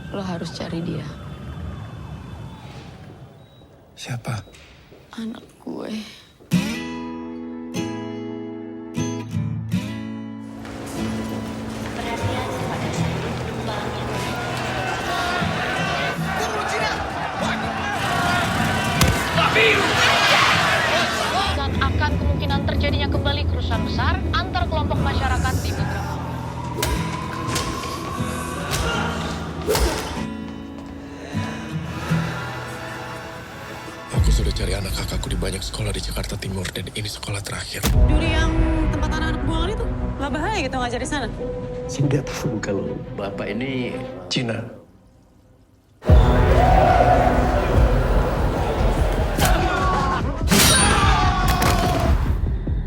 Lo harus cari dia. Siapa? Anak gue. Dan akan kemungkinan terjadinya kembali kerusuhan besar antar kelompok masyarakat di beberapa. Aku sudah cari anak kakakku di banyak sekolah di Jakarta Timur dan ini sekolah terakhir. Duri yang tempat anak-anak buangan itu, nggak bahaya gitu ngajar di sana? Saya nggak tahu kalau bapak ini Cina.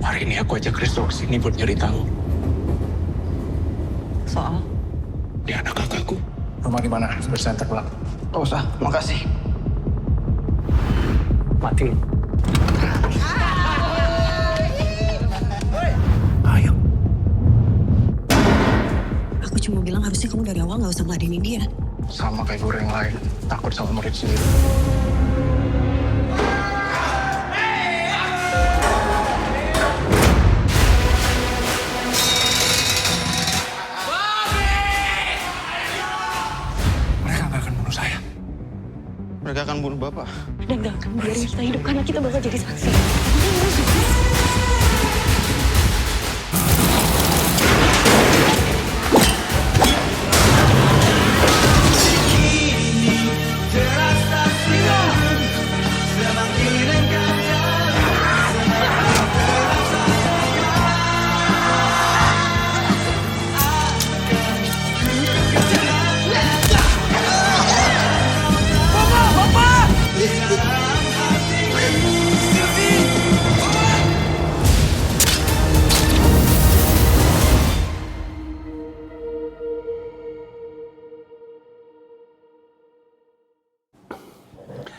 Hari ini aku ajak Kristo ke sini buat nyari tahu. Soal? Dia anak kakakku. Rumah di mana? Bersantai pulang. nggak usah, makasih. Mati lu. Ayo. Aku cuma bilang harusnya kamu dari awal nggak usah ngeladenin dia. Sama kayak guru yang lain. Takut sama murid sendiri. Mereka nggak akan bunuh saya. Mereka akan bunuh bapak. Dan gak akan biarin kita hidup karena kita bakal jadi saksi.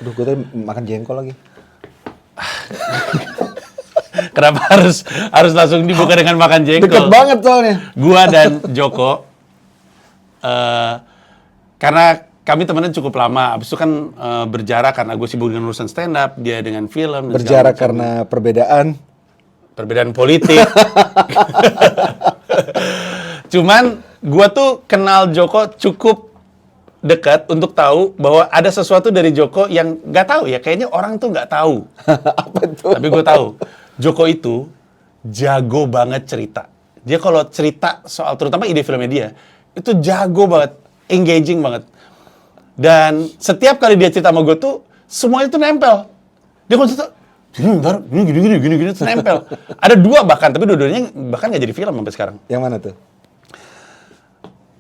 Aduh, gue tadi makan jengkol lagi. Kenapa harus langsung dibuka dengan makan jengkol? Deket banget soalnya. Gua dan Joko, karena kami temenan cukup lama. Abis itu kan berjarak karena gue sibuk dengan urusan stand up, dia dengan film. Dan Berjarak karena perbedaan politik. Cuman gua tuh kenal Joko cukup dekat untuk tahu bahwa ada sesuatu dari Joko yang nggak tahu ya. Kayaknya orang tuh nggak tahu. Apa tuh? Tapi gue tahu, Joko itu jago banget cerita. Dia kalau cerita soal terutama ide filmnya dia, itu jago banget, engaging banget. Dan setiap kali dia cerita sama gue tuh, semuanya tuh nempel. Dia kalau cerita, gini, tuh nempel. Ada dua bahkan, tapi dua-duanya bahkan nggak jadi film sampai sekarang. Yang mana tuh?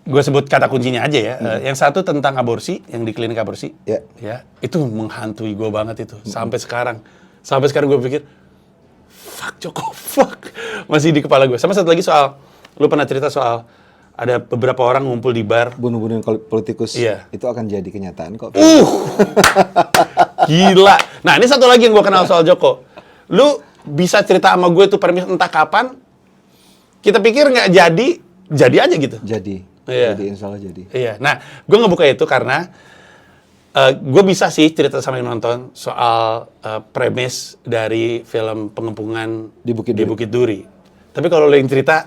Gue sebut kata kuncinya aja ya. Yang satu tentang aborsi, yang di klinik aborsi. Ya. Ya, itu menghantui gue banget itu. Sampai sekarang gue pikir, fuck Joko, fuck. Masih di kepala gue. Sama satu lagi soal, lu pernah cerita soal ada beberapa orang ngumpul di bar. Bunuh-bunuhin politikus. Iya. Itu akan jadi kenyataan kok. Gila. Nah, ini satu lagi yang gue kenal soal Joko. Lu bisa cerita sama gue tuh premis entah kapan. Kita pikir nggak jadi aja gitu. Jadi. Iya. Jadi insya Allah jadi. Iya. Nah, gue ngebuka itu karena gue bisa sih cerita sama yang nonton soal premis dari film pengepungan Di Bukit Duri. Tapi kalau lo yang cerita,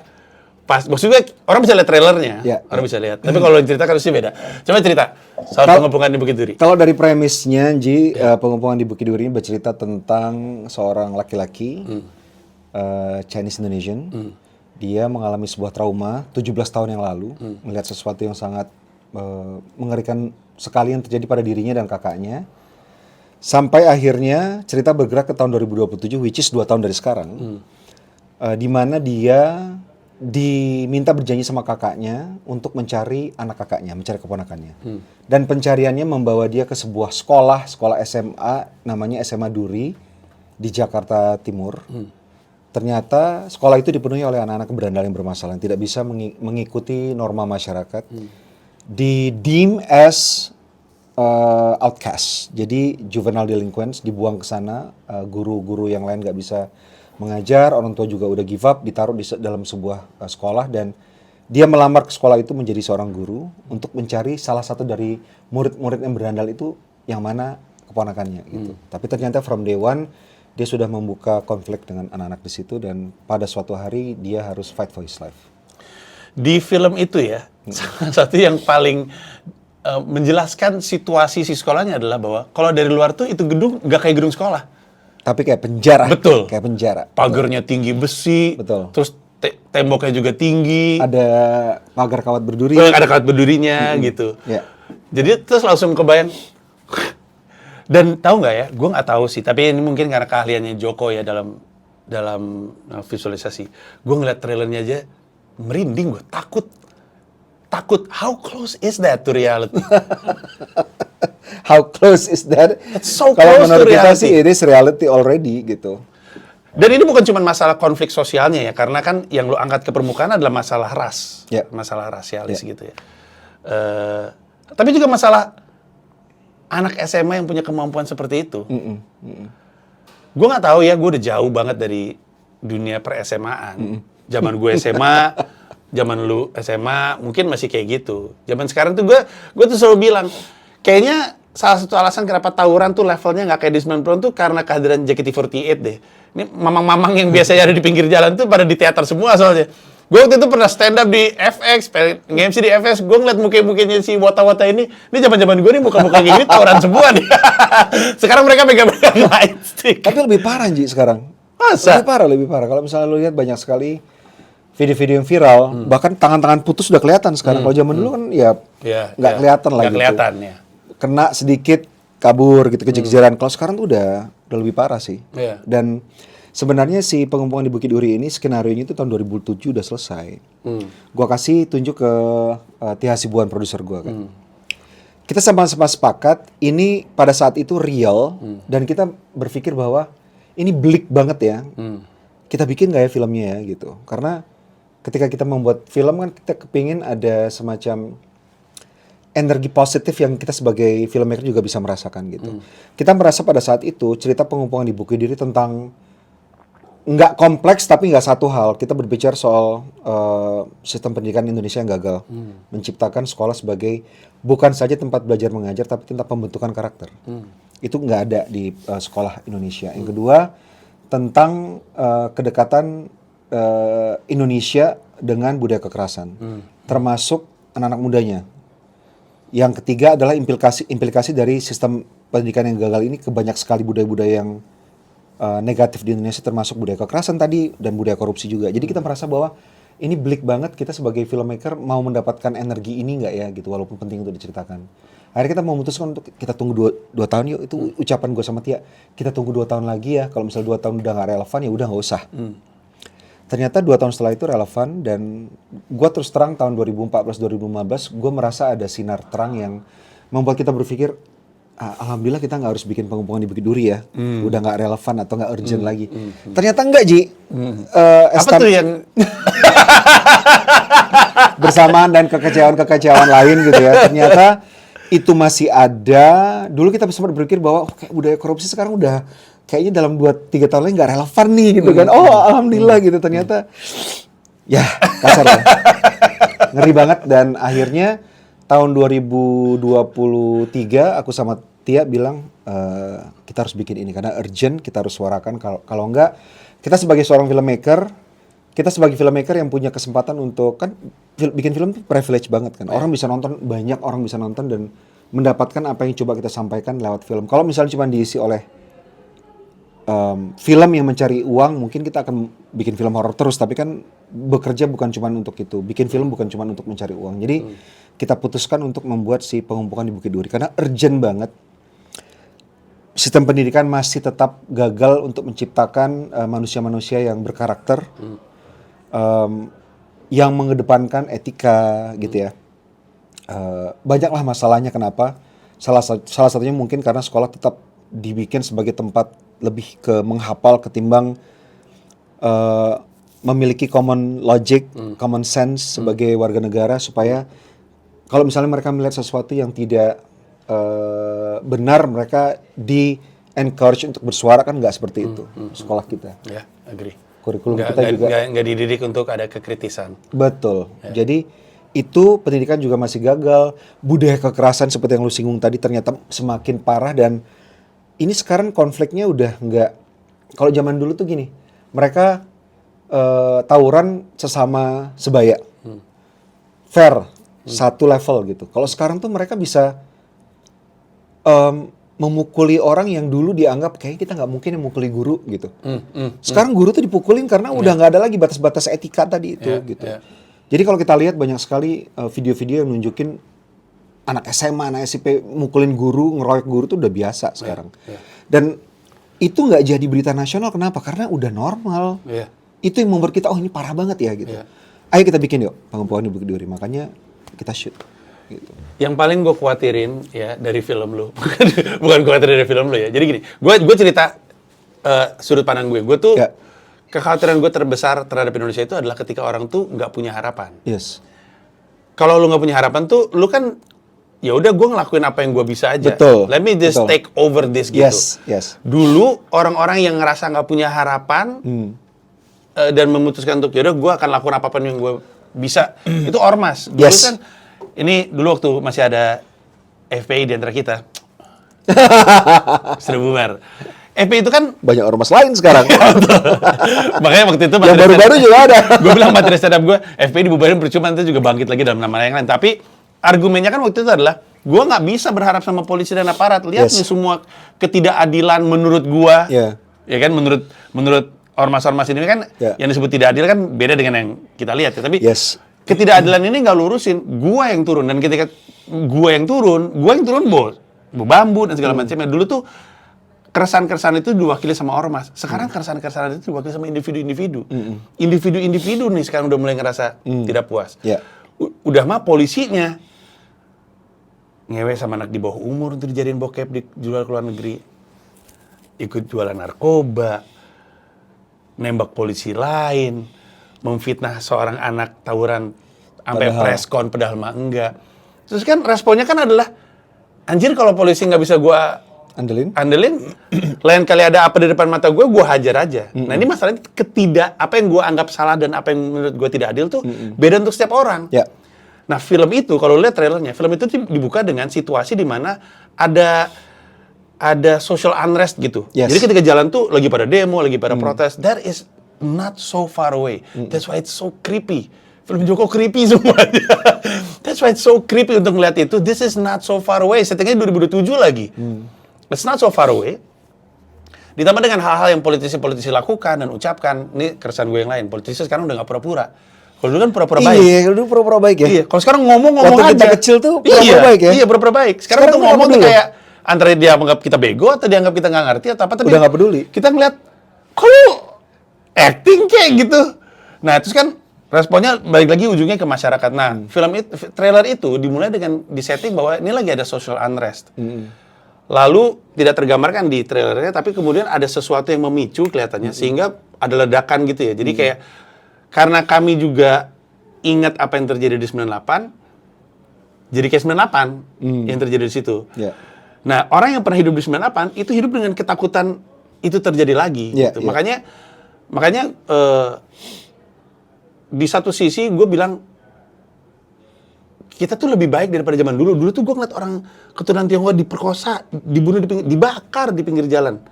maksudnya orang bisa lihat trailernya, Ya, orang bisa lihat. Tapi kalau lo yang cerita kan pasti beda. Coba cerita soal pengepungan di Bukit Duri. Kalau dari premisnya, Ji, pengepungan di Bukit Duri ini bercerita tentang seorang laki-laki Chinese Indonesian. Dia mengalami sebuah trauma 17 tahun yang lalu, melihat sesuatu yang sangat mengerikan sekali yang terjadi pada dirinya dan kakaknya. Sampai akhirnya cerita bergerak ke tahun 2027, which is 2 tahun dari sekarang. Di mana dia diminta berjanji sama kakaknya untuk mencari anak kakaknya, mencari keponakannya. Dan pencariannya membawa dia ke sebuah sekolah SMA, namanya SMA Duri, di Jakarta Timur. Ternyata sekolah itu dipenuhi oleh anak-anak berandal yang bermasalah, yang tidak bisa mengikuti norma masyarakat. Di-deem as outcast, jadi juvenile delinquents, dibuang ke sana, guru-guru yang lain nggak bisa mengajar, orang tua juga udah give up, ditaruh di dalam sebuah sekolah, dan Dia melamar ke sekolah itu menjadi seorang guru untuk mencari salah satu dari murid-murid yang berandal itu yang mana keponakannya gitu. Tapi ternyata from day one dia sudah membuka konflik dengan anak-anak di situ dan pada suatu hari dia harus fight for his life. Di film itu ya, salah satu yang paling menjelaskan situasi si sekolahnya adalah bahwa kalau dari luar tuh itu gedung nggak kayak gedung sekolah. Tapi kayak penjara. Betul. Kayak penjara. Pagarnya tinggi besi. Betul. Terus temboknya juga tinggi. Ada pagar kawat berduri. Ada kawat berdurinya gitu. Ya. Jadi terus langsung kebayang. Dan tahu nggak ya? Gue nggak tahu sih. Tapi ini mungkin karena keahliannya Joko ya dalam visualisasi. Gue ngeliat trailernya aja merinding gue. Takut. How close is that to reality? How close is that? It's so Kalau close to menurut kita reality. sih it is reality already gitu. Dan ini bukan cuma masalah konflik sosialnya ya, karena kan yang lo angkat ke permukaan adalah masalah ras, masalah rasialis gitu ya. Tapi juga masalah anak SMA yang punya kemampuan seperti itu. Gue nggak tahu ya, gue udah jauh banget dari dunia per SMA-an. Zaman gue SMA, zaman lu SMA, mungkin masih kayak gitu. Zaman sekarang tuh gue tuh selalu bilang, kayaknya salah satu alasan kenapa tawuran tuh levelnya nggak kayak di 90-an tuh karena kehadiran JKT48 deh. Ini mamang-mamang yang biasanya ada di pinggir jalan tuh pada di teater semua soalnya. Gue waktu itu pernah stand up di FX, nge-MC di FX, gue ngeliat muka-mukanya si Wota-Wota ini zaman-zaman gue nih muka-muka kayak gini tawuran semua nih. Sekarang mereka megang-megang light stick. Tapi lebih parah Ji sekarang. Masa? Lebih parah. Kalau misalnya lu lihat banyak sekali video-video yang viral, bahkan tangan-tangan putus udah kelihatan sekarang. Kalau zaman dulu kan ya nggak kelihatan lah gitu. Kelihatan ya. Kena sedikit kabur gitu kejar-kejaran. Kalau sekarang tuh udah lebih parah sih. Iya. Dan sebenarnya si pengepungan di Bukit Duri ini skenario-nya itu tahun 2007 udah selesai. Gua kasih tunjuk ke Tia Hasibuan produser gua kan. Kita sama-sama sepakat ini pada saat itu real dan kita berpikir bahwa ini bleak banget ya. Kita bikin nggak ya filmnya ya gitu. Karena ketika kita membuat film kan kita kepingin ada semacam energi positif yang kita sebagai filmmaker juga bisa merasakan gitu. Kita merasa pada saat itu cerita pengepungan di Bukit Duri tentang nggak kompleks tapi nggak satu hal. Kita berbicara soal sistem pendidikan Indonesia yang gagal menciptakan sekolah sebagai bukan saja tempat belajar mengajar tapi tempat pembentukan karakter. Itu nggak ada di sekolah Indonesia. Yang kedua tentang kedekatan Indonesia dengan budaya kekerasan, termasuk anak-anak mudanya. Yang ketiga adalah implikasi dari sistem pendidikan yang gagal ini ke banyak sekali budaya-budaya yang negatif di Indonesia, termasuk budaya kekerasan tadi dan budaya korupsi juga. Jadi kita merasa bahwa ini bleak banget, kita sebagai filmmaker mau mendapatkan energi ini nggak ya gitu, walaupun penting untuk diceritakan. Akhirnya kita memutuskan untuk kita tunggu 2 tahun yuk, itu ucapan gue sama Tia, kita tunggu 2 tahun lagi ya, kalau misalnya 2 tahun udah nggak relevan ya udah nggak usah. Ternyata 2 tahun setelah itu relevan dan gue terus terang tahun 2014-2015 gue merasa ada sinar terang yang membuat kita berpikir alhamdulillah kita nggak harus bikin pengepungan di Bukit Duri ya, udah nggak relevan atau nggak urgent lagi. Ternyata enggak Ji. Apa tuh yang bersamaan dan kekecewaan lain gitu ya. Ternyata itu masih ada. Dulu kita sempat berpikir bahwa kayak budaya korupsi sekarang udah kayaknya dalam 2-3 tahun lagi nggak relevan nih gitu kan. Oh alhamdulillah gitu. Ternyata ya kasar ya. Ngeri banget dan akhirnya tahun 2023 aku sama Tia bilang kita harus bikin ini karena urgent, kita harus suarakan. Kalau enggak kita sebagai seorang filmmaker, kita sebagai filmmaker yang punya kesempatan untuk kan bikin film itu privilege banget kan. Orang bisa nonton, banyak orang bisa nonton dan mendapatkan apa yang coba kita sampaikan lewat film. Kalau misalnya cuma diisi oleh film yang mencari uang, mungkin kita akan bikin film horor terus. Tapi kan bekerja bukan cuma untuk itu, bikin film bukan cuma untuk mencari uang. Jadi kita putuskan untuk membuat si pengepungan di Bukit Duri karena urgent banget. Sistem pendidikan masih tetap gagal untuk menciptakan manusia-manusia yang berkarakter, yang mengedepankan etika gitu ya. Banyaklah masalahnya kenapa. Salah satunya mungkin karena sekolah tetap dibikin sebagai tempat lebih ke menghafal ketimbang memiliki common logic, common sense sebagai warga negara supaya kalau misalnya mereka melihat sesuatu yang tidak benar, mereka di encourage untuk bersuara kan nggak seperti itu sekolah kita. Ya, agree. kurikulum kita juga nggak dididik untuk ada kekritisan. betul. Jadi itu pendidikan juga masih gagal. Budaya kekerasan seperti yang lu singgung tadi ternyata semakin parah dan ini sekarang konfliknya udah nggak. Kalau zaman dulu tuh gini, mereka tawuran sesama sebaya, fair, satu level gitu. Kalau sekarang tuh mereka bisa memukuli orang yang dulu dianggap kayak kita nggak mungkin memukuli guru gitu. Sekarang guru tuh dipukulin karena udah nggak ada lagi batas-batas etika tadi itu gitu. Jadi kalau kita lihat banyak sekali video-video yang nunjukin anak SMA, anak SMP mukulin guru, ngeroyok guru tuh udah biasa sekarang. Dan itu nggak jadi berita nasional, kenapa? Karena udah normal. Itu yang membuat kita, oh ini parah banget ya gitu. Ayo kita bikin yuk pengembangan di Bukit Duri, makanya kita shoot. Gitu. Yang paling gue khawatirin ya dari film lu, bukan khawatir dari film lu ya. Jadi gini, gue cerita sudut pandang gue. Gue tuh kekhawatiran gue terbesar terhadap Indonesia itu adalah ketika orang tuh nggak punya harapan. Yes. Kalau lu nggak punya harapan tuh, lu kan ya udah gue ngelakuin apa yang gue bisa aja. Betul. Let me just take over this gitu. Yes. Dulu orang-orang yang ngerasa nggak punya harapan dan memutuskan untuk yaudah gue akan lakukan apapun yang gue bisa, itu ormas. Dulu kan dulu waktu masih ada FPI di antara kita. Sudah bubar. FPI itu kan banyak ormas lain sekarang. Makanya waktu itu yang baru-baru juga ada. Gue bilang materi stand up gue, FPI dibubarin percuma, nanti juga bangkit lagi dalam nama yang lain. Tapi argumennya kan waktu itu adalah gue nggak bisa berharap sama polisi dan aparat. Lihat nih semua ketidakadilan menurut gue, ya kan menurut ormas-ormas ini kan yang disebut tidak adil kan beda dengan yang kita lihat ya. Tapi ketidakadilan ini nggak lurusin, gue yang turun. Dan ketika gue yang turun bos bambu dan segala macamnya. Dulu tuh keresahan-keresahan itu diwakili sama ormas. Sekarang keresahan-keresahan itu diwakili sama individu-individu. Individu-individu nih sekarang udah mulai ngerasa tidak puas. Udah mah polisinya ngewe sama anak di bawah umur untuk dijadiin bokep dijual ke luar negeri. Ikut jualan narkoba, nembak polisi lain, memfitnah seorang anak tawuran sampai preskon padahal mah enggak. Terus kan responnya kan adalah anjir kalau polisi nggak bisa gua andelin, lain kali ada apa di depan mata gue hajar aja. Nah ini masalahnya apa yang gue anggap salah dan apa yang menurut gue tidak adil tuh beda untuk setiap orang. Nah film itu kalau lihat trailernya, film itu dibuka dengan situasi di mana ada social unrest gitu. Jadi ketika jalan tuh lagi pada demo, lagi pada protes, that is not so far away. That's why it's so creepy. Film Joko creepy semuanya. That's why it's so creepy untuk ngeliat itu. This is not so far away. Settingnya 2007 lagi. It's not so far away. Ditambah dengan hal-hal yang politisi-politisi lakukan dan ucapkan. Ini keresahan gue yang lain. Politisi sekarang udah gak pura-pura. Kalau dulu kan pura-pura baik. Iya, dulu pura-pura baik ya. Iya, kalau sekarang ngomong-ngomong aja. Waktu kita kecil tuh pura-pura baik ya. Iya, pura-pura baik. Sekarang tuh ngomong tuh kayak antara dia anggap kita bego atau dia anggap kita gak ngerti atau apa. Tapi udah gak peduli. Kita ngeliat, kok lu acting kayak gitu? Nah, terus kan responnya balik lagi ujungnya ke masyarakat. Nah, trailer itu dimulai dengan disetting bahwa ini lagi ada social unrest. Lalu tidak tergambarkan di trailernya, tapi kemudian ada sesuatu yang memicu kelihatannya sehingga ada ledakan gitu ya. Jadi kayak karena kami juga ingat apa yang terjadi di 98, jadi kayak 98 yang terjadi di situ. Nah, orang yang pernah hidup di 98 itu hidup dengan ketakutan itu terjadi lagi. Gitu. Makanya di satu sisi gue bilang kita tuh lebih baik daripada zaman dulu. Dulu tuh gue ngeliat orang keturunan Tionghoa diperkosa, dibunuh, dibakar di pinggir jalan.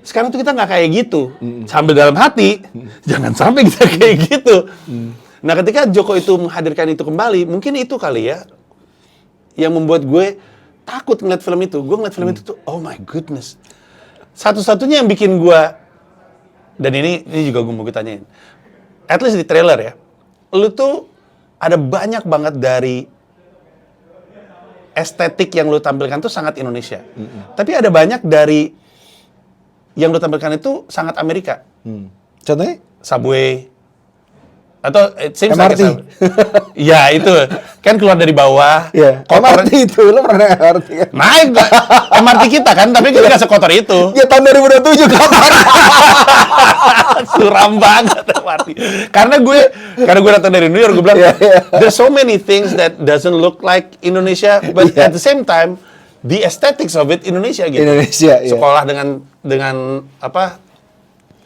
Sekarang tuh kita nggak kayak gitu. Sambil dalam hati, jangan sampai kita kayak gitu. Nah ketika Joko itu menghadirkan itu kembali, mungkin itu kali ya yang membuat gue takut ngeliat film itu. Gue ngeliat film itu tuh, oh my goodness. Satu-satunya yang bikin gue, dan ini juga gue mau tanyain, at least di trailer ya, lu tuh ada banyak banget dari estetik yang lu tampilkan tuh sangat Indonesia. Tapi ada banyak dari yang lu tampilkan itu sangat Amerika. Contohnya? Subway. Atau MRT. Like ya itu. Kan keluar dari bawah. MRT itu. Lu pernah naik MRT kan? Naik MRT kita kan, tapi kita nggak sekotor itu. Ya tahun 2027 kapan? Suram banget MRT. Karena gue datang dari New York, gue bilang there's so many things that doesn't look like Indonesia, but at the same time the aesthetics of it Indonesia gitu. Indonesia, sekolah dengan apa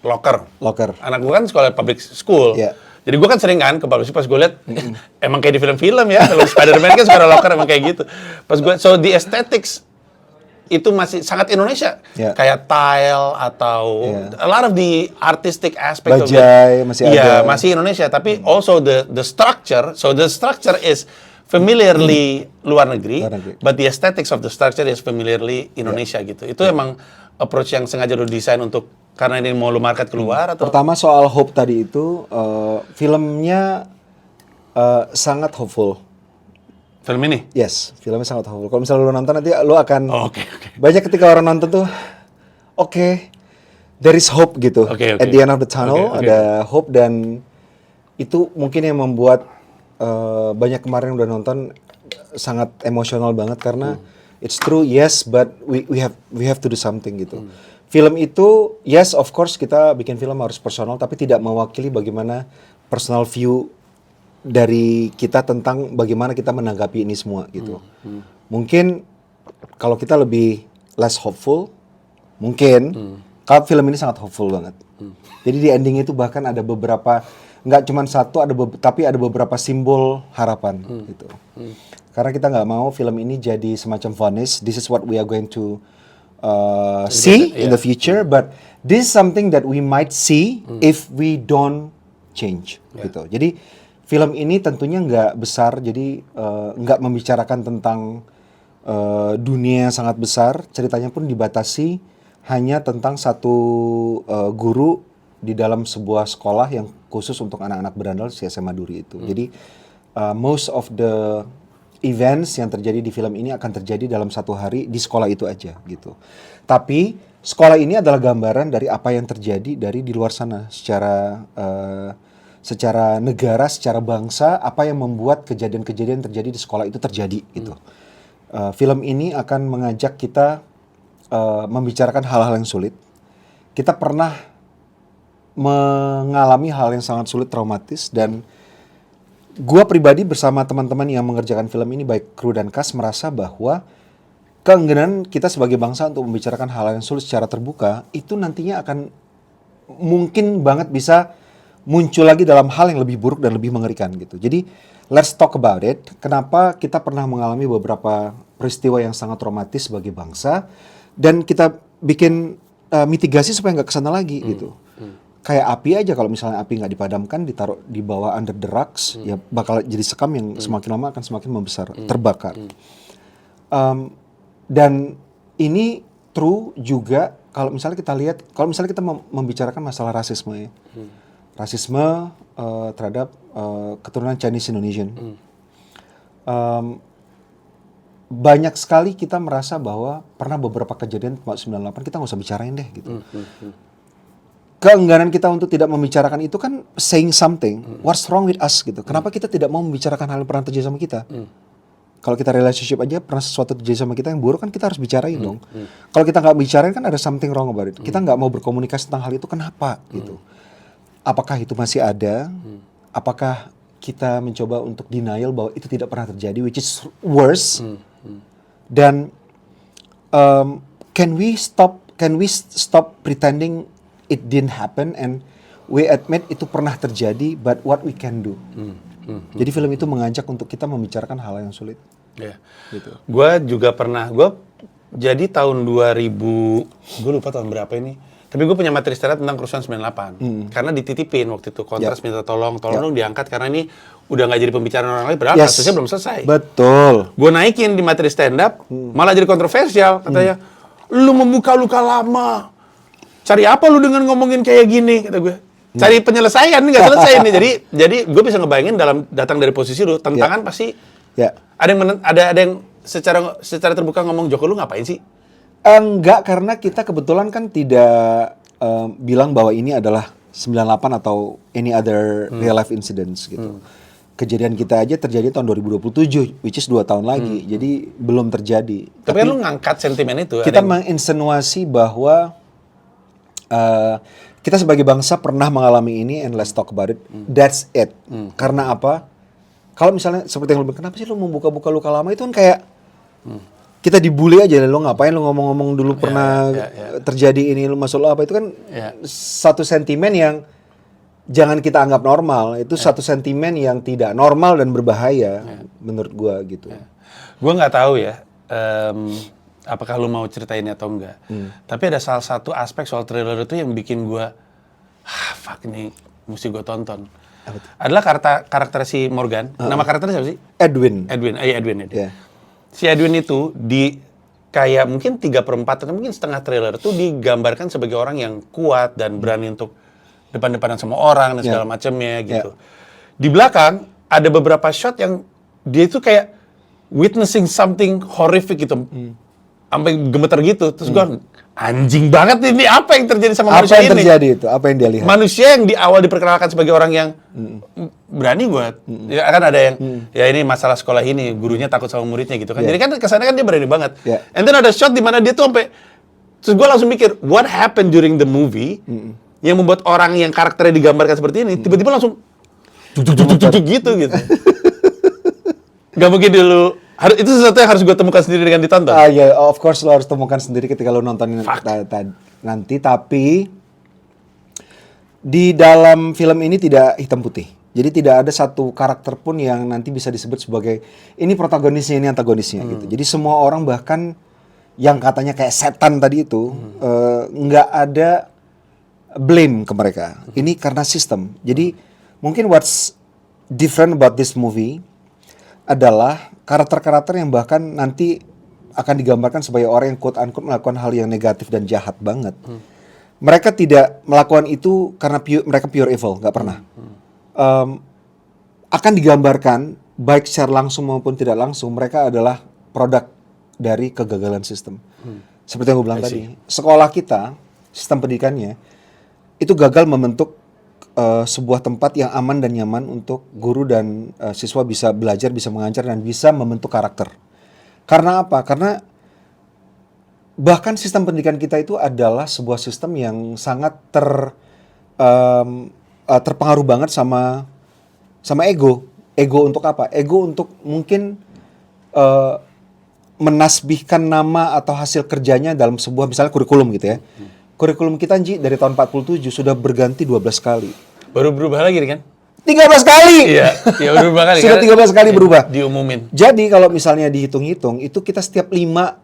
locker. Locker. Anak gue kan sekolah public school. Iya. Jadi gue kan sering kan ke public school, pas gue liat, emang kayak di film-film ya, kalau Spider-Man kan suka ada locker emang kayak gitu. Pas gue, so the aesthetics itu masih sangat Indonesia. Yeah. Kayak tile atau a lot of the artistic aspect of it. Bajai masih ada. Iya, masih Indonesia. Tapi also the structure, so the structure is familiarly luar negeri, but the aesthetics of the structure is familiarly Indonesia gitu. Itu emang approach yang sengaja lu desain untuk, karena ini mau lu market keluar atau? Pertama soal hope tadi itu, filmnya sangat hopeful. Film ini? Yes, filmnya sangat hopeful. Kalau misalnya lu nonton nanti lu akan Oke. banyak ketika orang nonton tuh, oke, there is hope gitu. Oke. At the end of the tunnel Oke. ada hope, dan itu mungkin yang membuat banyak kemarin yang udah nonton sangat emosional banget karena it's true, yes, but we have to do something gitu. Film itu, yes, of course kita bikin film harus personal, tapi tidak mewakili bagaimana personal view dari kita tentang bagaimana kita menanggapi ini semua gitu. Mungkin kalau kita lebih less hopeful, mungkin kalau film ini sangat hopeful banget. Jadi di ending itu bahkan ada beberapa, nggak cuma satu, tapi ada beberapa simbol harapan gitu. Karena kita nggak mau film ini jadi semacam vonis. This is what we are going to see in the future, but this is something that we might see if we don't change gitu. Jadi film ini tentunya nggak besar, jadi nggak membicarakan tentang dunia yang sangat besar. Ceritanya pun dibatasi hanya tentang satu guru di dalam sebuah sekolah yang khusus untuk anak-anak berandal, si SMA Duri itu. Jadi most of the events yang terjadi di film ini akan terjadi dalam satu hari di sekolah itu aja gitu. Tapi sekolah ini adalah gambaran dari apa yang terjadi dari di luar sana secara negara, secara bangsa, apa yang membuat kejadian-kejadian terjadi di sekolah itu terjadi gitu. Film ini akan mengajak kita membicarakan hal-hal yang sulit. Kita pernah mengalami hal yang sangat sulit, traumatis, dan gua pribadi bersama teman-teman yang mengerjakan film ini, baik kru dan cast, merasa bahwa keengganan kita sebagai bangsa untuk membicarakan hal yang sulit secara terbuka itu nantinya akan mungkin banget bisa muncul lagi dalam hal yang lebih buruk dan lebih mengerikan gitu. Jadi let's talk about it. Kenapa kita pernah mengalami beberapa peristiwa yang sangat traumatis bagi bangsa, dan kita bikin mitigasi supaya nggak kesana lagi gitu. Kayak api aja, kalau misalnya api nggak dipadamkan, ditaruh di bawah under the rugs, ya bakal jadi sekam yang semakin lama akan semakin membesar, terbakar. Dan ini true juga kalau misalnya kita lihat, kalau misalnya kita membicarakan masalah rasisme ya. Rasisme terhadap keturunan Chinese Indonesian. Banyak sekali kita merasa bahwa pernah beberapa kejadian 98 kita nggak usah bicarain deh gitu. Keengganan kita untuk tidak membicarakan itu kan saying something. What's wrong with us gitu? Kenapa kita tidak mau membicarakan hal yang pernah terjadi sama kita? Kalau kita relationship aja pernah sesuatu terjadi sama kita yang buruk, kan kita harus bicarain dong. Kalau kita nggak bicarain kan ada something wrong about it. Kita nggak mau berkomunikasi tentang hal itu, kenapa gitu? Apakah itu masih ada? Apakah kita mencoba untuk denial bahwa itu tidak pernah terjadi, which is worse? Dan can we stop pretending it didn't happen and we admit itu pernah terjadi, but what we can do? Jadi film itu mengajak untuk kita membicarakan hal yang sulit. Yeah. Gitu. Gue juga pernah, jadi tahun 2000, gue lupa tahun berapa ini. Tapi gue punya materi istirahat tentang kerusuhan 98. Karena dititipin waktu itu, kontras minta tolong dong diangkat karena ini udah nggak jadi pembicaraan orang lain, padahal kasusnya belum selesai. Betul. Gue naikin di materi stand up, malah jadi kontroversial. Katanya, lu membuka luka lama. Cari apa lu dengan ngomongin kayak gini, kata gue. Cari penyelesaian, nggak selesai nih. Jadi gue bisa ngebayangin datang dari posisi lu, tantangan pasti ada yang secara terbuka ngomong, Joko lu ngapain sih? Enggak, karena kita kebetulan kan tidak bilang bahwa ini adalah 98 atau any other real life incidents gitu. Kejadian kita aja terjadi tahun 2027, which is 2 tahun lagi. Jadi belum terjadi. Tapi kan lu ngangkat sentimen itu. Kita menginsinuasi bahwa kita sebagai bangsa pernah mengalami ini, and let's talk about it. That's it. Karena apa? Kalau misalnya seperti yang lu bilang, kenapa sih lu membuka-buka luka lama, itu kan kayak kita dibully aja, lo ngapain lo ngomong-ngomong dulu pernah terjadi ini, lo maksud lo apa, itu kan satu sentimen yang jangan kita anggap normal, itu satu sentimen yang tidak normal dan berbahaya menurut gua gitu. Gua nggak tahu ya, apakah lu mau ceritain atau enggak. Tapi ada salah satu aspek soal trailer itu yang bikin gua, fuck nih, mesti gua tonton. Adalah karakter si Morgan. Nama karakternya siapa sih? Edwin. Edwin ya. Yeah. Si Edwin itu di kayak mungkin 3/4 atau mungkin setengah trailer tuh digambarkan sebagai orang yang kuat dan berani untuk depan-depanan sama orang dan segala macamnya gitu. Di belakang ada beberapa shot yang dia itu kayak witnessing something horrific gitu. Sampai gemeter gitu. Terus gua anjing banget ini, apa yang terjadi sama manusia ini? Apa yang terjadi itu? Apa yang dia lihat? Manusia yang di awal diperkenalkan sebagai orang yang berani buat, ya kan ada yang, ya ini masalah sekolah ini, gurunya takut sama muridnya gitu kan. Jadi kan kesannya kan dia berani banget. And then ada shot di mana dia tuh sampai, terus gue langsung mikir, what happened during the movie yang membuat orang yang karakternya digambarkan seperti ini, tiba-tiba langsung gitu. Gak mungkin dulu. Itu sesuatu yang harus gue temukan sendiri dengan ditonton. Ya, of course lo harus temukan sendiri ketika lo nontonin nanti. Tapi di dalam film ini tidak hitam putih. Jadi tidak ada satu karakter pun yang nanti bisa disebut sebagai ini protagonisnya, ini antagonisnya gitu. Jadi semua orang, bahkan yang katanya kayak setan tadi itu, nggak ada blame ke mereka. Ini karena sistem. Jadi mungkin what's different about this movie adalah karakter-karakter yang bahkan nanti akan digambarkan sebagai orang yang quote-unquote melakukan hal yang negatif dan jahat banget. Mereka tidak melakukan itu karena mereka pure evil, nggak pernah. Akan digambarkan, baik secara langsung maupun tidak langsung, mereka adalah produk dari kegagalan sistem. Seperti yang gue bilang tadi, sekolah kita, sistem pendidikannya, itu gagal membentuk sebuah tempat yang aman dan nyaman untuk guru dan siswa bisa belajar, bisa mengajar, dan bisa membentuk karakter. Karena apa? Karena bahkan sistem pendidikan kita itu adalah sebuah sistem yang sangat terpengaruh banget sama ego. Ego untuk apa? Ego untuk mungkin menasbihkan nama atau hasil kerjanya dalam sebuah misalnya kurikulum gitu ya. Kurikulum kita dari tahun 47 sudah berganti 12 kali. Baru berubah lagi kan? 13 kali! Iya, berubah kali. Sudah 13 kali berubah. Diumumin. Jadi kalau misalnya dihitung-hitung, itu kita setiap 5-6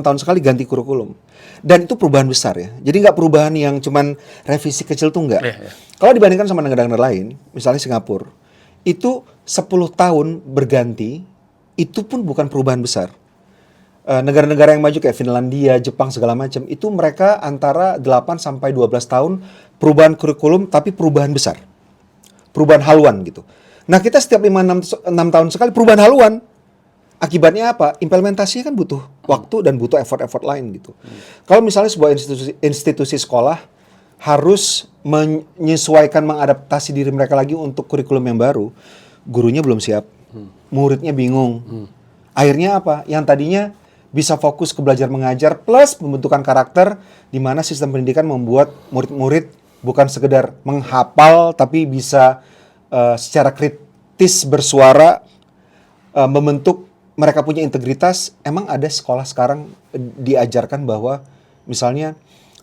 tahun sekali ganti kurikulum. Dan itu perubahan besar ya. Jadi nggak perubahan yang cuman revisi kecil tuh nggak. Kalau dibandingkan sama negara-negara lain, misalnya Singapura, itu 10 tahun berganti, itu pun bukan perubahan besar. Negara-negara yang maju kayak Finlandia, Jepang segala macam, itu mereka antara 8 sampai 12 tahun perubahan kurikulum, tapi perubahan besar. Perubahan haluan gitu. Nah, kita setiap 5-6 tahun sekali perubahan haluan. Akibatnya apa? Implementasinya kan butuh waktu dan butuh effort lain gitu. Kalau misalnya sebuah institusi sekolah harus menyesuaikan, mengadaptasi diri mereka lagi untuk kurikulum yang baru, gurunya belum siap, muridnya bingung. Akhirnya apa? Yang tadinya bisa fokus ke belajar mengajar plus pembentukan karakter, di mana sistem pendidikan membuat murid-murid bukan sekedar menghafal tapi bisa secara kritis bersuara, membentuk mereka punya integritas. Emang ada sekolah sekarang diajarkan bahwa misalnya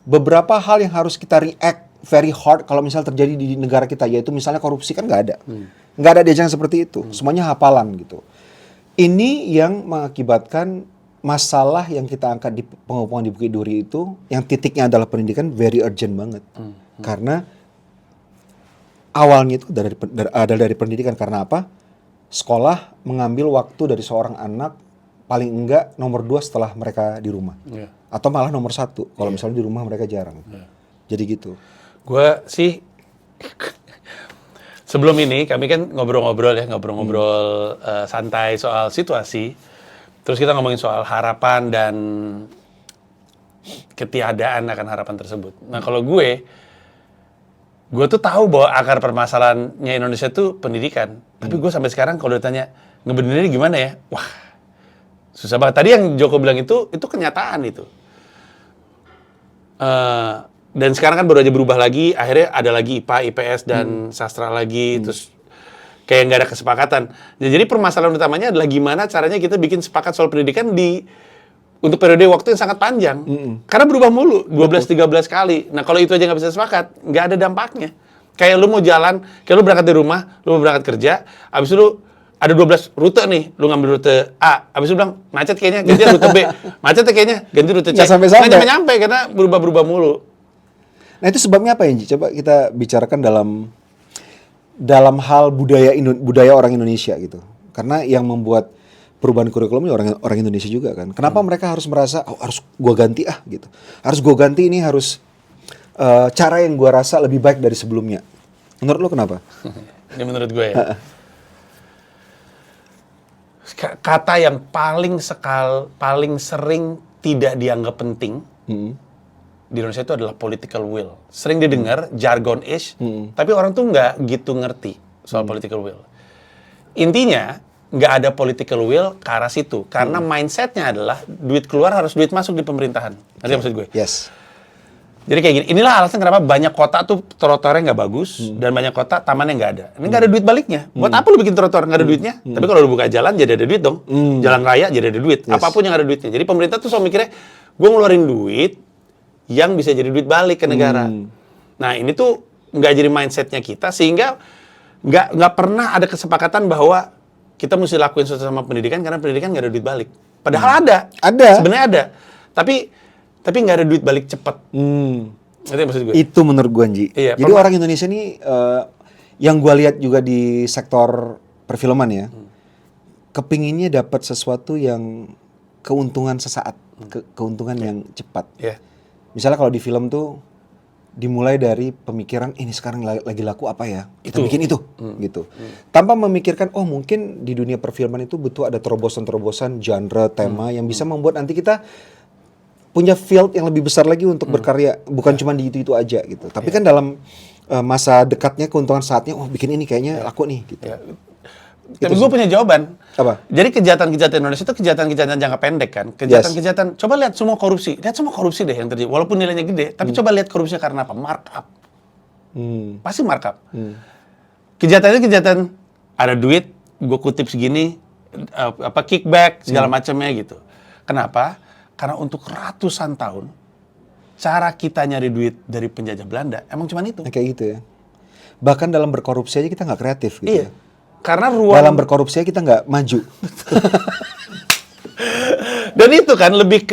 beberapa hal yang harus kita react very hard kalau misalnya terjadi di negara kita, yaitu misalnya korupsi, kan nggak ada. Nggak ada diajaran seperti itu. Semuanya hafalan gitu. Ini yang mengakibatkan masalah yang kita angkat di pengepungan di Bukit Duri itu, yang titiknya adalah pendidikan, very urgent banget. Karena awalnya itu dari pendidikan. Karena apa? Sekolah mengambil waktu dari seorang anak paling enggak nomor 2 setelah mereka di rumah. Atau malah nomor 1 kalau misalnya di rumah mereka jarang. Jadi gitu. Gue sih sebelum ini kami kan ngobrol-ngobrol santai soal situasi. Terus kita ngomongin soal harapan dan ketiadaan akan harapan tersebut. Nah, kalau gue tuh tahu bahwa akar permasalahannya Indonesia tuh pendidikan. Tapi gue sampai sekarang kalau ditanya ngebenerin gimana ya? Wah, susah banget. Tadi yang Joko bilang itu kenyataan itu. Dan sekarang kan baru aja berubah lagi. Akhirnya ada lagi IPA, IPS dan sastra lagi. Terus kayak nggak ada kesepakatan. Jadi permasalahan utamanya adalah gimana caranya kita bikin sepakat soal pendidikan untuk periode waktu yang sangat panjang. Karena berubah mulu, 12-13 kali. Nah, kalau itu aja nggak bisa sepakat, nggak ada dampaknya. Kayak lu mau jalan, kayak lu berangkat dari rumah, lu mau berangkat kerja, abis itu lu ada 12 rute nih, lu ngambil rute A, abis itu bilang, macet kayaknya, ganti rute B. Macet kayaknya, ganti rute C. Nggak sampai-sampai. Nggak nyampe-nyampe, karena berubah-berubah mulu. Nah itu sebabnya apa ya, Ji? Coba kita bicarakan dalam hal budaya orang Indonesia gitu. Karena yang membuat perubahan kurikulum ini orang Indonesia juga kan. Kenapa mereka harus merasa harus gua ganti gitu. Harus gua ganti ini harus cara yang gua rasa lebih baik dari sebelumnya. Menurut lo kenapa? Ini menurut gue ya. Kata yang paling sering tidak dianggap penting di Indonesia itu adalah political will. Sering didengar, jargon-ish, tapi orang tuh nggak gitu ngerti soal political will. Intinya, nggak ada political will ke arah situ. Karena mindsetnya adalah duit keluar harus duit masuk di pemerintahan. Ngerti maksud gue? Yes. Jadi kayak gini, inilah alasan kenapa banyak kota tuh trotoarnya nggak bagus, dan banyak kota tamannya nggak ada. Ini nggak ada duit baliknya. Buat apa lu bikin trotoar nggak ada duitnya? Tapi kalau lu buka jalan, jadi ada duit dong. Jalan raya, jadi ada duit. Yes. Apapun yang ada duitnya. Jadi pemerintah tuh selalu mikirnya, gue ngeluarin duit yang bisa jadi duit balik ke negara. Nah ini tuh nggak jadi mindsetnya kita, sehingga nggak pernah ada kesepakatan bahwa kita mesti lakuin sesuatu sama pendidikan, karena pendidikan nggak ada duit balik. Padahal ada. Sebenarnya ada. Tapi nggak ada duit balik cepat. Itu maksud gue. Itu menurut gue, Ji. Iya, jadi orang Indonesia nih, yang gue lihat juga di sektor perfilman ya, kepinginnya dapat sesuatu yang keuntungan sesaat, keuntungan yang cepat. Yeah. Misalnya kalau di film tuh dimulai dari pemikiran ini sekarang lagi laku apa ya, kita bikin itu, gitu. Tanpa memikirkan, oh mungkin di dunia perfilman itu butuh ada terobosan-terobosan genre, tema yang bisa membuat nanti kita punya field yang lebih besar lagi untuk berkarya, bukan cuma di itu aja gitu. Tapi kan dalam masa dekatnya, keuntungan saatnya, bikin ini kayaknya laku nih gitu. Tapi gue punya jawaban. Apa? Jadi kejahatan-kejahatan Indonesia itu kejahatan-kejahatan jangka pendek kan. Kejahatan-kejahatan, coba lihat semua korupsi. Lihat semua korupsi deh yang terjadi. Walaupun nilainya gede, tapi coba lihat korupsinya karena apa? Markup. Pasti markup. Kejahatan ada duit, gue kutip segini, kickback, segala macamnya gitu. Kenapa? Karena untuk ratusan tahun, cara kita nyari duit dari penjajah Belanda, emang cuma itu. Kayak gitu ya. Bahkan dalam berkorupsi aja kita nggak kreatif gitu. Iya. Ya. Karena dalam berkorupsi aja kita nggak maju. Dan itu kan lebih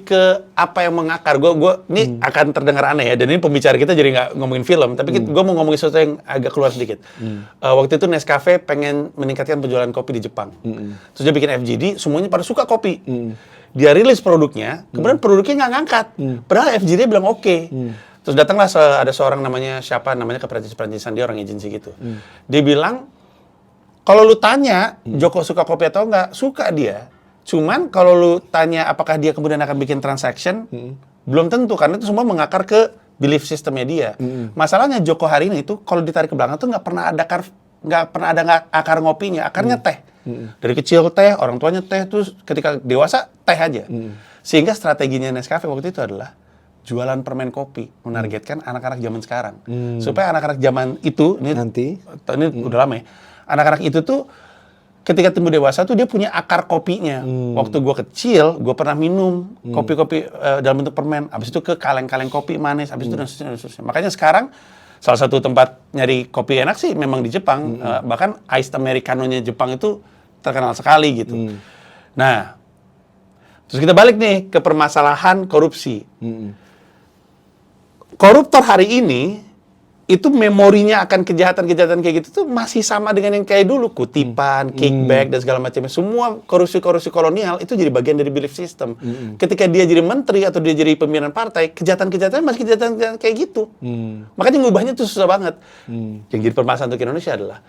ke apa yang mengakar. Gue ini akan terdengar aneh ya. Dan ini pembicara kita jadi nggak ngomongin film, tapi gue mau ngomongin sesuatu yang agak keluar sedikit. Waktu itu Nescafe pengen meningkatkan penjualan kopi di Jepang. Terus dia bikin FGD, semuanya pada suka kopi. Dia rilis produknya, kemudian produknya nggak ngangkat. Padahal FGD bilang oke. Terus datanglah ada seorang namanya keperancis-perantisan, dia orang agensi gitu. Dia bilang, kalau lu tanya Joko suka kopi atau enggak, suka dia. Cuman kalau lu tanya apakah dia kemudian akan bikin transaction, belum tentu, karena itu semua mengakar ke belief systemnya dia. Masalahnya Joko hari ini itu kalau ditarik ke belakang tuh nggak pernah ada akar ngopinya, akarnya teh. Dari kecil teh, orang tuanya teh, terus ketika dewasa teh aja. Sehingga strateginya Nescafe waktu itu adalah jualan permen kopi, menargetkan anak-anak zaman sekarang. Supaya anak-anak zaman itu, ini udah lama ya, anak-anak itu tuh ketika tumbuh dewasa tuh dia punya akar kopinya. Waktu gue kecil, gue pernah minum kopi-kopi dalam bentuk permen. Habis itu ke kaleng-kaleng kopi manis, habis itu dan seterusnya. Makanya sekarang salah satu tempat nyari kopi enak sih memang di Jepang. Bahkan iced americano-nya Jepang itu terkenal sekali gitu. Nah, terus kita balik nih ke permasalahan korupsi. Koruptor hari ini itu memorinya akan kejahatan-kejahatan kayak gitu tuh masih sama dengan yang kayak dulu, kutipan, kickback dan segala macamnya. Semua korupsi-korupsi kolonial itu jadi bagian dari belief system. Ketika dia jadi menteri atau dia jadi pimpinan partai, kejahatan-kejahatan masih kejahatan kayak gitu. Makanya ngubahnya tuh susah banget. Yang jadi permasalahan untuk Indonesia adalah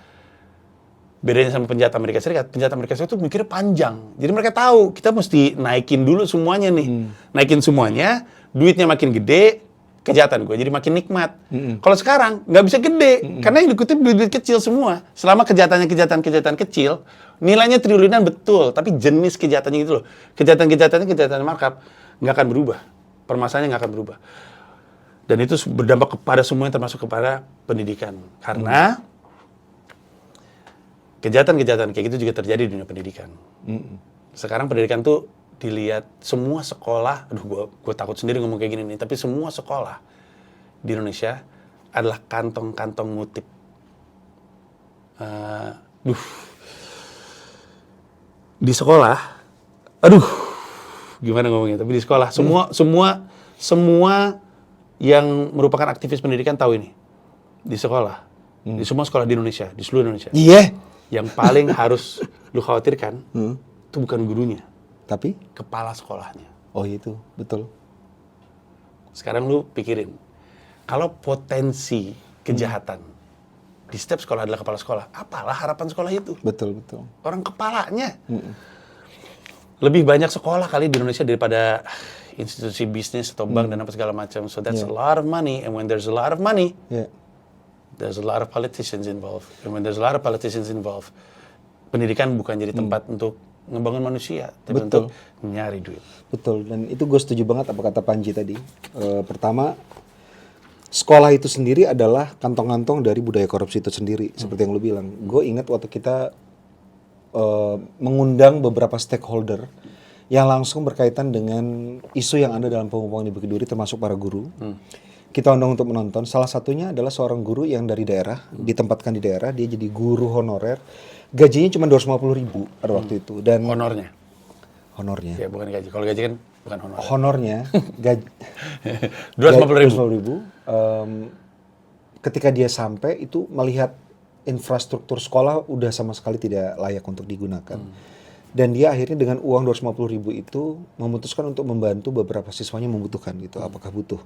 bedanya sama penjahat Amerika Serikat. Penjahat Amerika Serikat itu mikirnya panjang. Jadi mereka tahu kita mesti naikin dulu semuanya nih. Naikin semuanya, duitnya makin gede, kejahatan gue jadi makin nikmat. Kalau sekarang nggak bisa gede, karena yang dikutip duit kecil semua. Selama kejahatan kecil, nilainya triliunan betul, tapi jenis kejahatannya gitu loh. Kejahatan markup nggak akan berubah. Permasalahannya nggak akan berubah. Dan itu berdampak kepada semuanya, termasuk kepada pendidikan. Karena kejahatan-kejahatan kayak gitu juga terjadi di dunia pendidikan. Sekarang pendidikan tuh dilihat semua sekolah, aduh gue takut sendiri ngomong kayak gini nih, tapi semua sekolah di Indonesia adalah kantong-kantong ngutip. Di sekolah, gimana ngomongnya? Tapi di sekolah, semua yang merupakan aktivis pendidikan tahu ini. Di sekolah, di semua sekolah di Indonesia, di seluruh Indonesia. Iya. Yang paling harus lu khawatirkan, itu bukan gurunya, Tapi? kepala sekolahnya. Oh itu, betul. Sekarang lu pikirin, kalau potensi kejahatan di setiap sekolah adalah kepala sekolah, apalah harapan sekolah itu? Betul, betul. Orang kepalanya. Lebih banyak sekolah kali di Indonesia daripada institusi bisnis atau bank dan apa segala macam. So that's a lot of money, and when there's a lot of money, Iya. there's a lot of politicians involved. And when there's a lot of politicians involved, pendidikan bukan jadi tempat untuk ngebangun manusia, tapi Betul. untuk nyari duit. Betul, dan itu gue setuju banget apa kata Panji tadi. Pertama, sekolah itu sendiri adalah kantong-kantong dari budaya korupsi itu sendiri, seperti yang lu bilang. Gue ingat waktu kita mengundang beberapa stakeholder yang langsung berkaitan dengan isu yang ada dalam pengembangan di Bukit Duri, termasuk para guru. Kita undang untuk menonton. Salah satunya adalah seorang guru yang dari daerah, ditempatkan di daerah, dia jadi guru honorer. Gajinya cuma 250.000 pada waktu itu. Dan Honornya. honornya. Ya bukan gaji. Kalau gaji kan bukan honor. Honornya gaji 250.000. 250.000. Ketika dia sampai itu melihat infrastruktur sekolah udah sama sekali tidak layak untuk digunakan. Dan dia akhirnya dengan uang 250.000 itu memutuskan untuk membantu beberapa siswanya membutuhkan gitu. Apakah butuh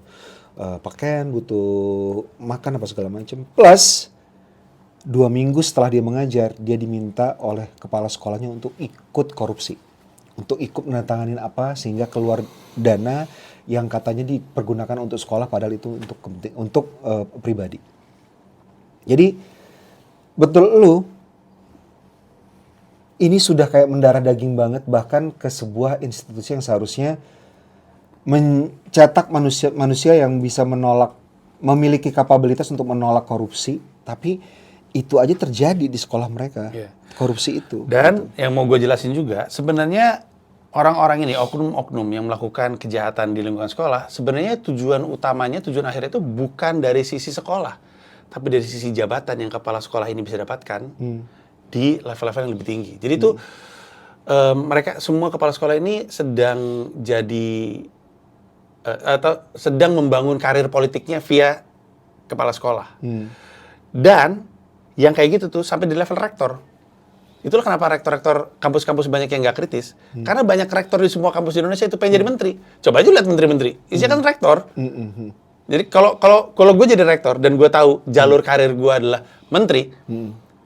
pakaian, butuh makan apa segala macam. Plus 2 minggu setelah dia mengajar, dia diminta oleh kepala sekolahnya untuk ikut korupsi. Untuk ikut menandatanganin apa sehingga keluar dana yang katanya dipergunakan untuk sekolah padahal itu untuk pribadi. Jadi betul lu, ini sudah kayak mendarah daging banget bahkan ke sebuah institusi yang seharusnya mencetak manusia yang bisa memiliki kapabilitas untuk menolak korupsi, tapi itu aja terjadi di sekolah mereka, korupsi itu. Dan yang mau gue jelasin juga, sebenarnya orang-orang ini, oknum-oknum yang melakukan kejahatan di lingkungan sekolah, sebenarnya tujuan utamanya, tujuan akhirnya itu bukan dari sisi sekolah, tapi dari sisi jabatan yang kepala sekolah ini bisa dapatkan di level-level yang lebih tinggi. Jadi itu mereka semua kepala sekolah ini sedang jadi atau sedang membangun karir politiknya via kepala sekolah. Dan yang kayak gitu tuh sampai di level rektor. Itulah kenapa rektor-rektor kampus-kampus banyak yang nggak kritis. Karena banyak rektor di semua kampus di Indonesia itu pengen jadi menteri. Coba aja lihat menteri-menteri, isinya kan rektor. Jadi kalau gue jadi rektor dan gue tahu jalur karir gue adalah menteri,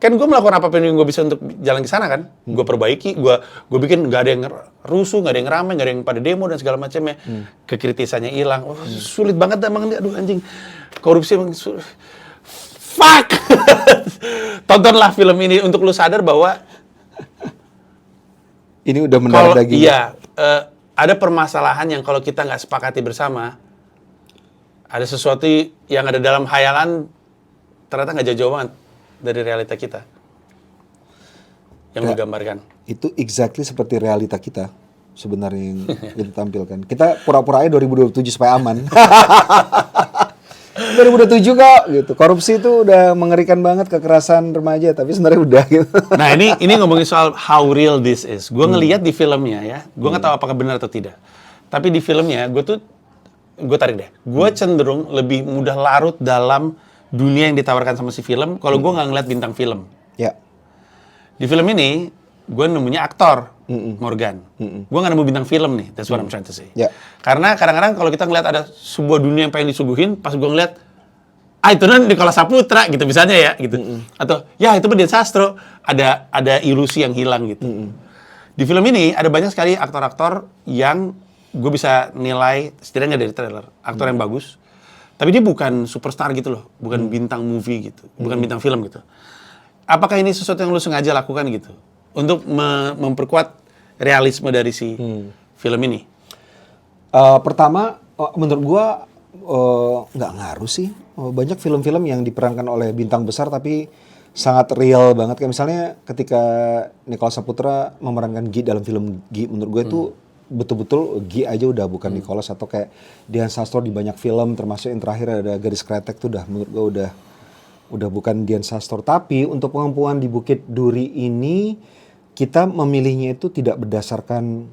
kan gue melakukan apapun yang gue bisa untuk jalan ke sana kan. Gue perbaiki, gue bikin nggak ada yang rusuh, nggak ada yang ramai, nggak ada yang pada demo dan segala macamnya. Kekritisannya hilang. Oh, sulit banget emang, aduh anjing, korupsi emang fuck. Tontonlah film ini untuk lu sadar bahwa ini udah mendarah daging. Iya, ada permasalahan yang kalau kita nggak sepakati bersama, ada sesuatu yang ada dalam hayalan ternyata nggak jauh-jauh banget dari realita kita yang lu gambarkan. Itu exactly seperti realita kita sebenarnya yang kita tampilkan. Kita pura-pura aja 2027 supaya aman. 2027 kok gitu. Korupsi itu udah mengerikan banget, kekerasan remaja, tapi sebenarnya udah gitu. Nah ini ngomongin soal how real this is. Gue ngelihat di filmnya ya, gue nggak tahu apakah benar atau tidak. Tapi di filmnya gue tarik deh. Gue cenderung lebih mudah larut dalam dunia yang ditawarkan sama si film kalau gue nggak ngeliat bintang film. Ya. Di film ini gue nemunya aktor Morgan. Gue nggak nemu bintang film nih. That's what I'm trying to say. Ya. Karena kadang-kadang kalau kita ngeliat ada sebuah dunia yang pengen disuguhin, pas gue ngeliat itu kan Nicholas Saputra gitu misalnya ya gitu. Atau ya itu Dian Sastro, ada ilusi yang hilang gitu. Di film ini ada banyak sekali aktor-aktor yang gue bisa nilai setidaknya dari trailer, aktor yang bagus. Tapi dia bukan superstar gitu loh, bukan bintang movie gitu, bukan bintang film gitu. Apakah ini sesuatu yang lu sengaja lakukan gitu untuk memperkuat realisme dari si film ini? Pertama, menurut gua nggak ngaruh sih. Banyak film-film yang diperankan oleh bintang besar tapi sangat real banget. Kayak misalnya ketika Nicholas Saputra memerankan Gi dalam film Gi, menurut gue itu betul-betul Gi aja udah bukan Nicholas, atau kayak Dian Sastro di banyak film, termasuk yang terakhir ada Gadis Kretek tuh udah menurut gue udah bukan Dian Sastro. Tapi untuk Pengepungan di Bukit Duri ini kita memilihnya itu tidak berdasarkan,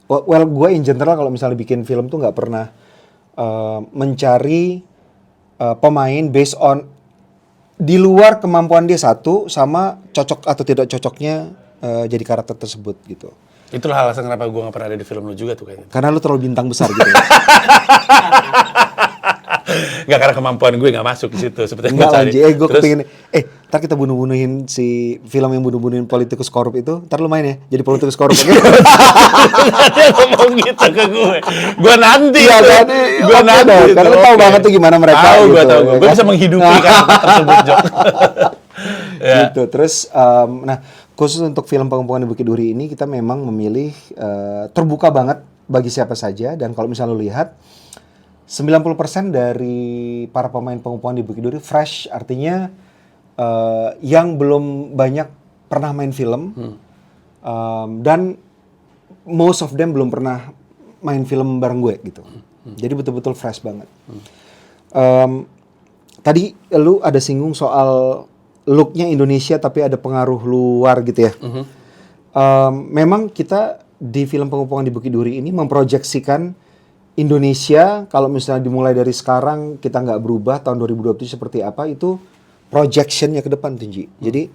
well gue in general kalau misalnya bikin film tuh nggak pernah mencari pemain based on di luar kemampuan dia satu sama cocok atau tidak cocoknya jadi karakter tersebut gitu. Itulah alasan kenapa gue gak pernah ada di film lu juga tuh kayaknya. Karena lu terlalu bintang besar gitu. Gak, karena kemampuan gue gak masuk di situ seperti yang Enggak gue lanjut. Gue kepingin. Ntar kita bunuh-bunuhin si film yang bunuh-bunuhin politikus korup itu. Ntar lu main ya jadi politikus korup. Dia ngomong gitu ke gue. Gue nanti. Iya kan? Gue nanti. Karena lu tahu banget tuh gimana mereka. Tahu, gitu, gue tahu. ya Gue kan? bisa menghidupi karakter tersebut, Jok. Ya. Gitu. Terus, nah khusus untuk film Pengepungan di Bukit Duri ini kita memang memilih terbuka banget bagi siapa saja. Dan kalau misalnya lu lihat 90% dari para pemain Pengepungan di Bukit Duri fresh, artinya yang belum banyak pernah main film, dan most of them belum pernah main film bareng gue gitu. Jadi betul-betul fresh banget. Tadi lu ada singgung soal looknya Indonesia tapi ada pengaruh luar gitu ya. Memang kita di film Pengepungan di Bukit Duri ini memproyeksikan Indonesia, kalau misalnya dimulai dari sekarang kita nggak berubah, tahun 2027 seperti apa, itu projectionnya ke depan Tinji. Jadi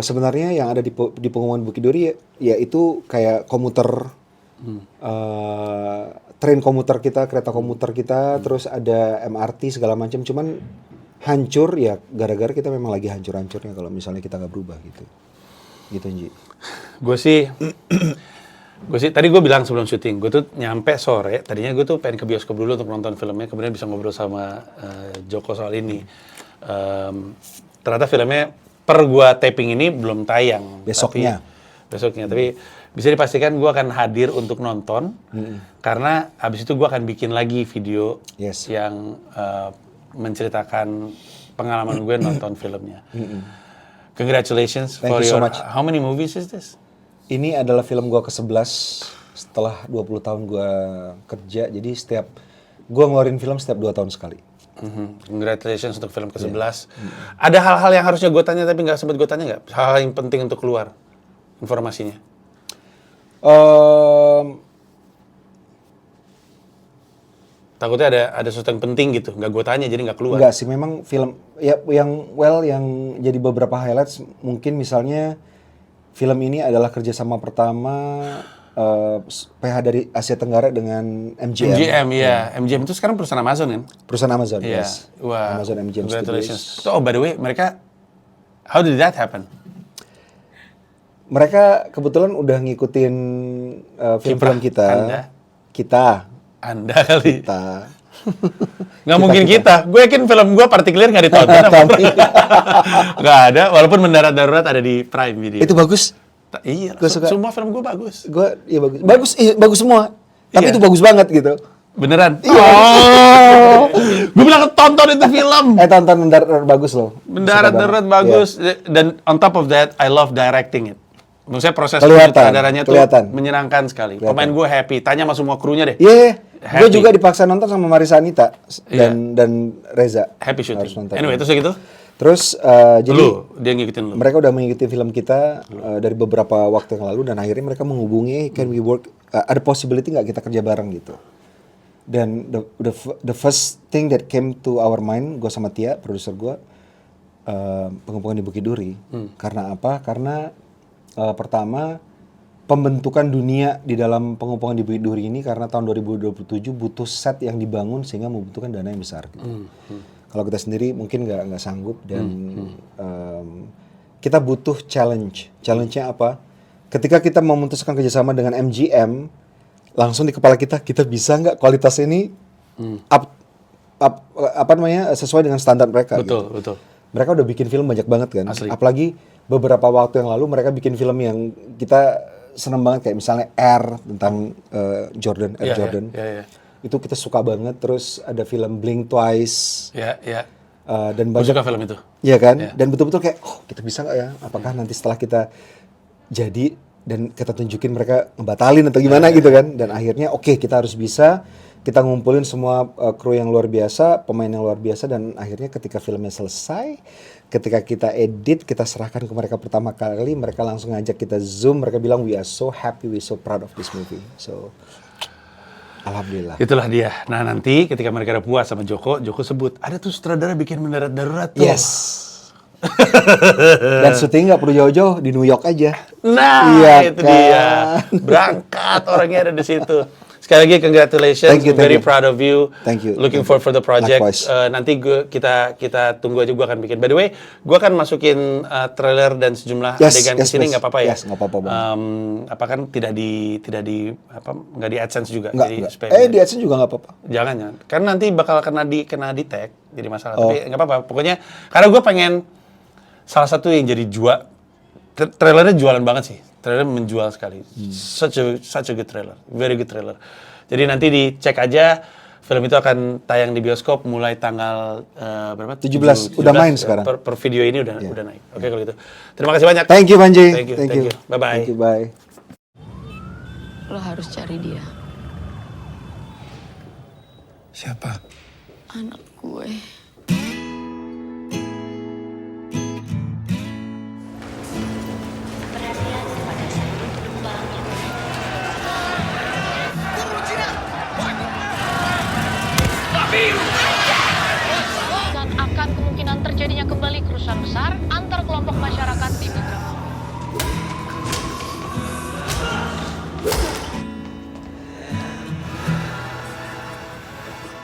sebenarnya yang ada di Pengepungan Bukit Duri ya itu kayak komuter, train komuter kita, kereta komuter kita, terus ada MRT segala macam. Cuman hancur ya gara-gara kita memang lagi hancur-hancurnya kalau misalnya kita nggak berubah gitu. Gitu Tinji. Gue sih tadi gue bilang sebelum syuting, gue tuh nyampe sore, tadinya gue tuh pengen ke bioskop dulu untuk nonton filmnya, kemudian bisa ngobrol sama Joko soal ini. Ternyata filmnya per gue taping ini belum tayang. Besoknya. Tapi bisa dipastikan gue akan hadir untuk nonton, karena abis itu gue akan bikin lagi video yang menceritakan pengalaman gue nonton filmnya. Congratulations Thank for you so your, much. how many movies is this? Ini adalah film gua ke-11 setelah 20 tahun gua kerja. Jadi gua ngeluarin film setiap 2 tahun sekali. Congratulations untuk film ke-11. Ada hal-hal yang harusnya gue tanya tapi nggak sempat gue tanya nggak? Hal-hal yang penting untuk keluar informasinya. Takutnya ada sesuatu yang penting gitu, nggak gue tanya jadi nggak keluar. Enggak sih, memang film ya yang jadi beberapa highlights mungkin misalnya film ini adalah kerjasama pertama PH dari Asia Tenggara dengan MGM. MGM ya. MGM itu sekarang perusahaan Amazon kan? Perusahaan Amazon, Iya. yes. Wah. Amazon MGM Congratulations. Studios. Oh, by the way, mereka how did that happen? Mereka kebetulan udah ngikutin film-film kita. Anda kali. Kita. Nggak mungkin kita. Gue yakin film gue partikular nggak ditonton. Nggak ada, walaupun Mendarat Darurat ada di Prime Video. Itu bagus. Iya, Gua suka. semua film gue bagus. Iya bagus. Bagus semua. Tapi Iya. itu bagus banget gitu. Beneran? Iya. Oh, gue bilang tonton itu film. Tonton Mendarat Darurat bagus loh. Mendarat Suka Darurat banget. bagus. Dan on top of that, I love directing it. Maksudnya proses Kelihatan, sutradaranya tuh kelihatan. menyenangkan sekali. Kelihatan. Pemain gue happy. Tanya sama semua krunya deh. Iya. Gue Happy. juga dipaksa nonton sama Marisa Anita dan Reza. Happy Harus shooting. nonton. Anyway, terus gitu? Terus jadi Lu, dia ngikutin lu. mereka udah mengikuti film kita dari beberapa waktu yang lalu dan akhirnya mereka menghubungi, can we work, ada possibility nggak kita kerja bareng gitu. Dan the first thing that came to our mind, gue sama Tia, produser gue, Pengepungan di Bukit Duri. Karena apa? Karena pertama pembentukan dunia di dalam Pengepungan di Bukit Duri ini karena tahun 2027 butuh set yang dibangun sehingga membutuhkan dana yang besar. Gitu. Kalau kita sendiri mungkin nggak sanggup dan kita butuh challenge. Challenge-nya apa? Ketika kita memutuskan kerjasama dengan MGM, langsung di kepala kita bisa nggak kualitas ini sesuai dengan standar mereka. Betul, gitu. betul. Mereka udah bikin film banyak banget kan. Asli. Apalagi beberapa waktu yang lalu mereka bikin film yang kita seneng banget kayak misalnya Air tentang Jordan, Air Jordan. Iya. Itu kita suka banget. Terus ada film Blink Twice. Iya. Dan Gue banyak, suka film itu. iya kan? Iya. Dan betul-betul kayak, oh kita bisa nggak ya? Apakah nanti setelah kita jadi dan kita tunjukin mereka ngebatalin atau gimana gitu kan? Dan akhirnya oke, kita harus bisa. Kita ngumpulin semua kru yang luar biasa, pemain yang luar biasa, dan akhirnya ketika filmnya selesai, ketika kita edit, kita serahkan ke mereka pertama kali, mereka langsung ngajak kita Zoom, mereka bilang we are so happy, we so proud of this movie. So alhamdulillah. Itulah dia. Nah nanti ketika mereka udah puas sama Joko sebut, ada tuh sutradara bikin mendarat darurat tuh. Yes. Dan syuting nggak perlu jauh-jauh, di New York aja. Nah, Iya itu kan? dia. Berangkat orangnya ada di situ. Sekali lagi congratulations, Thank you, very thank you. proud of you. Thank you. Looking Thank forward for the project. Likewise. Nanti kita tunggu aja, gue akan bikin. By the way, gue akan masukin trailer dan sejumlah adegan ke sini, please. nggak apa-apa ya? Yes, nggak apa-apa, Bang. Apa kan tidak di nggak di AdSense juga? Nggak, Jadi nggak. supaya- Di AdSense juga nggak apa-apa. Jangan. Karena nanti bakal kena di tag, jadi masalah. Tapi nggak apa-apa. Pokoknya karena gue pengen salah satu yang jadi trailernya jualan banget sih. Trailer menjual sekali. Such a good trailer. Very good trailer. Jadi nanti dicek aja, film itu akan tayang di bioskop mulai tanggal berapa? 17. Udah main sekarang. Per video ini udah naik. Oke kalau gitu. Terima kasih banyak. Thank you, Banji. Thank you. Bye-bye. Thank you, bye. Lo harus cari dia. Siapa? Anak gue. Dan akan kemungkinan terjadinya kembali kerusuhan besar antar kelompok masyarakat di Bintang.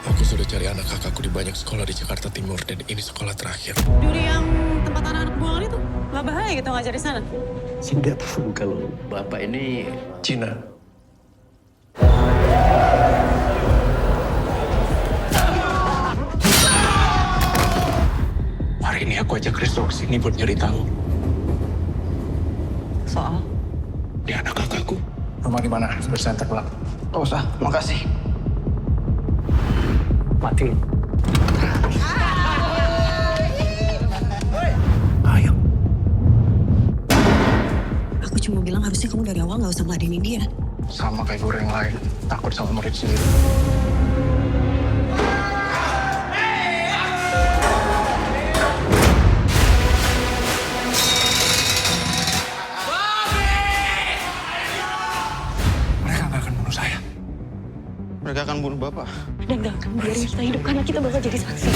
Aku sudah cari anak kakakku di banyak sekolah di Jakarta Timur dan ini sekolah terakhir. Duri yang tempat anak-anak buangan itu, nggak bahaya gitu ngajar di sana? Saya nggak tahu kalau bapak ini Cina. Hari ini aku ajak Kristo ke sini buat nyari tahu. Soal? Dia anak kakakku. Rumah di mana? Bersenter pelak. nggak usah, makasih. Mati lu. Ayo. Aku cuma bilang harusnya kamu dari awal nggak usah ngeladenin dia. Sama kayak guru yang lain. Takut sama murid sendiri. Mereka nggak akan bunuh saya. Mereka akan bunuh bapak. Dan gak akan biarin kita hidup karena kita bakal jadi saksi.